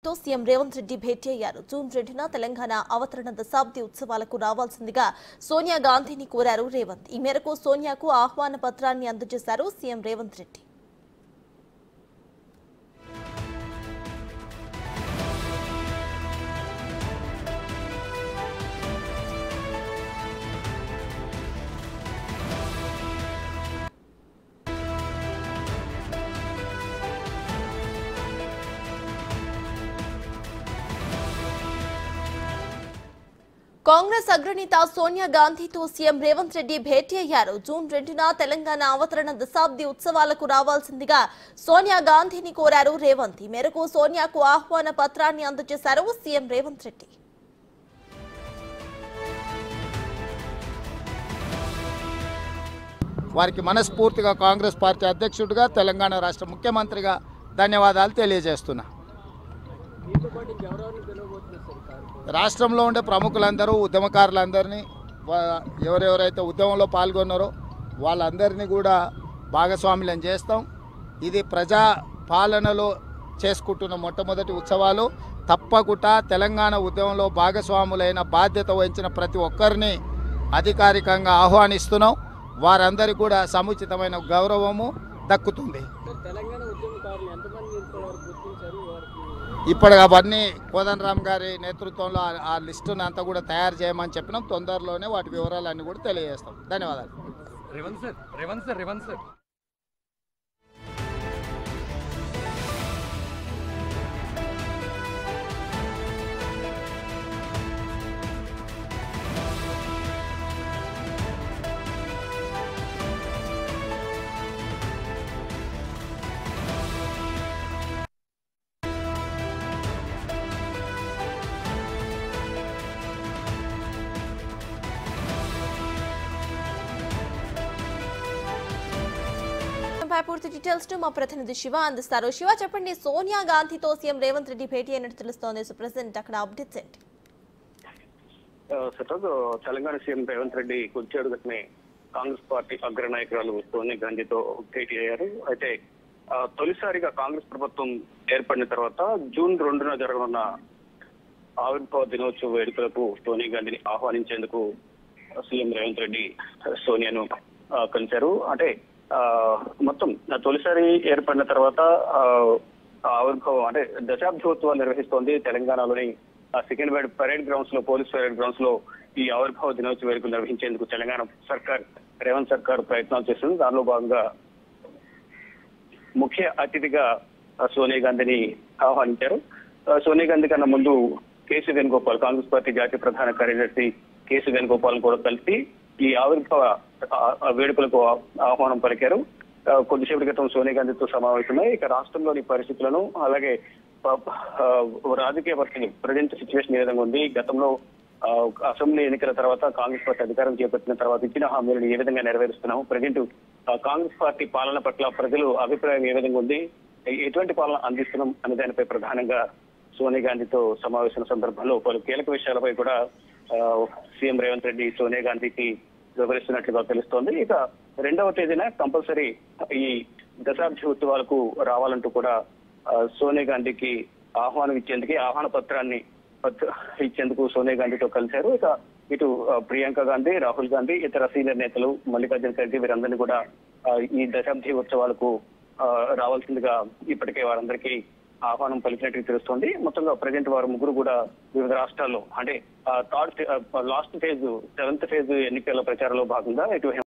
CM Revanth Reddy భేటీ అయ్యారు. June 2న Telangana అవతరణ దశాబ్ది ఉత్సవాలకు రావాల్సిందిగా సోనియా గాంధీని కోరారు రేవంత్. ఈ మేరకు సోనియాకు ఆహ్వాన పత్రాన్ని అందజేశారు సీఎం రేవంత్ రెడ్డి. కాంగ్రెస్ అగ్రనేత సోనియా గాంధీతో సీఎం రేవంత్ రెడ్డి భేటీ అయ్యారు. జూన్ 2న తెలంగాణ అవతరణ దశాబ్ది ఉత్సవాలకు రావాల్సిందిగా సోనియా గాంధీని కోరారు రేవంత్. ఈ మేరకు సోనియాకు ఆహ్వాన పత్రాన్ని అందజేశారు సీఎం రేవంత్ రెడ్డి. వారికి మనస్ఫూర్తిగా కాంగ్రెస్ పార్టీ అధ్యక్షుడిగా తెలంగాణ రాష్ట్ర ముఖ్యమంత్రిగా ధన్యవాదాలు తెలియజేస్తున్నా. రాష్ట్రంలో ఉండే ప్రముఖులందరూ ఉద్యమకారులందరినీ ఎవరెవరైతే ఉద్యమంలో పాల్గొన్నారో వాళ్ళందరినీ కూడా భాగస్వాములను చేస్తాం. ఇది ప్రజా పాలనలో చేసుకుంటున్న మొట్టమొదటి ఉత్సవాలు. తప్పకుండా తెలంగాణ ఉద్యమంలో భాగస్వాములైన బాధ్యత వహించిన ప్రతి ఒక్కరిని అధికారికంగా ఆహ్వానిస్తున్నాం. వారందరికీ కూడా సముచితమైన గౌరవము దక్కుతుంది. ఇప్పుడు అవన్నీ కోదండరామ్ గారి నేతృత్వంలో ఆ లిస్టును అంతా కూడా తయారు చేయమని చెప్పినాం. తొందరలోనే వాటి వివరాలన్నీ కూడా తెలియజేస్తాం. ధన్యవాదాలు. రేవంత్ సార్ పూర్తి డీటెయిల్స్ మా ప్రతినిధి శివ అందిస్తారు. శివ, చెప్పండి, సోనియా గాంధీతో సీఎం రేవంత్ రెడ్డి భేటీ అయినట్టు తెలుస్తోంది. సో ప్రెసెంట్ అక్కడ అప్డేట్స్ ఏంటి? తెలంగాణ సీఎం రేవంత్ రెడ్డి కొద్ది అడుగునే కాంగ్రెస్ పార్టీ అగ్రనాయకురాలు సోనియా గాంధీతో భేటీ అయ్యారు. అయితే తొలిసారిగా కాంగ్రెస్ ప్రభుత్వం ఏర్పడిన తర్వాత జూన్ 2న జరగనున్న ఆవిర్భావ దినోత్సవ వేడుకలకు సోనియా గాంధీని ఆహ్వానించేందుకు సీఎం రేవంత్ రెడ్డి సోనియాను కలిశారు. అంటే మొత్తం తొలిసారి ఏర్పడిన తర్వాత ఆవిర్భావం అంటే దశాబ్దోత్సవాలు నిర్వహిస్తోంది తెలంగాణలోని సికింద్రాబాద్ పరేడ్ గ్రౌండ్స్ లో, పోలీస్ పరేడ్ గ్రౌండ్స్ లో ఈ ఆవిర్భావ దినోత్సవ వేడుకలు నిర్వహించేందుకు తెలంగాణ సర్కార్, రేవంత్ సర్కార్ ప్రయత్నాలు చేస్తుంది. దానిలో భాగంగా ముఖ్య అతిథిగా సోనియా గాంధీని ఆహ్వానించారు. సోనియా గాంధీ కన్నా ముందు కేసీ వేణుగోపాల్, కాంగ్రెస్ పార్టీ జాతీయ ప్రధాన కార్యదర్శి కేసీ వేణుగోపాల్ కూడా కలిసి ఈ ఆవిర్భావ వేడుకలకు ఆహ్వానం పలికారు. కొద్దిసేపటి క్రితం సోనియా గాంధీతో సమావేశమై ఇక రాష్ట్రంలోని పరిస్థితులను, అలాగే రాజకీయ పరిస్థితులు, ప్రజెంట్ సిచ్యువేషన్ ఏ విధంగా ఉంది, గతంలో అసెంబ్లీ ఎన్నికల తర్వాత కాంగ్రెస్ పార్టీ అధికారం చేపట్టిన తర్వాత ఇచ్చిన హామీలను ఏ విధంగా నెరవేరుస్తున్నాము, ప్రజెంట్ కాంగ్రెస్ పార్టీ పాలన పట్ల ప్రజలు అభిప్రాయం ఏ విధంగా ఉంది, ఎటువంటి పాలన అందిస్తున్నాం అనే దానిపై ప్రధానంగా సోనియా గాంధీతో సమావేశం సందర్భంలో పలు కీలక విషయాలపై కూడా సీఎం రేవంత్ రెడ్డి సోనియా గాంధీకి వివరిస్తున్నట్లుగా తెలుస్తోంది. ఇక 2వ తేదీన కంపల్సరీ ఈ దశాబ్ది ఉత్సవాలకు రావాలంటూ కూడా సోనియా గాంధీకి ఆహ్వానం ఇచ్చేందుకు, ఆహ్వాన పత్రాన్ని ఇచ్చేందుకు సోనియా గాంధీతో కలిశారు. ఇక ఇటు ప్రియాంక గాంధీ, రాహుల్ గాంధీ, ఇతర సీనియర్ నేతలు, మల్లికార్జున ఖర్గే వీరందరినీ కూడా ఈ దశాబ్ది ఉత్సవాలకు రావాల్సిందిగా ఇప్పటికే వారందరికీ ఆహ్వానం పలికినట్టు తెలుస్తోంది. మొత్తంగా ప్రజెంట్ వారు ముగ్గురు కూడా వివిధ రాష్ట్రాల్లో అంటే లాస్ట్ ఫేజ్ 7th ఫేజ్ ఎన్నికల ప్రచారంలో భాగంగా ఇటు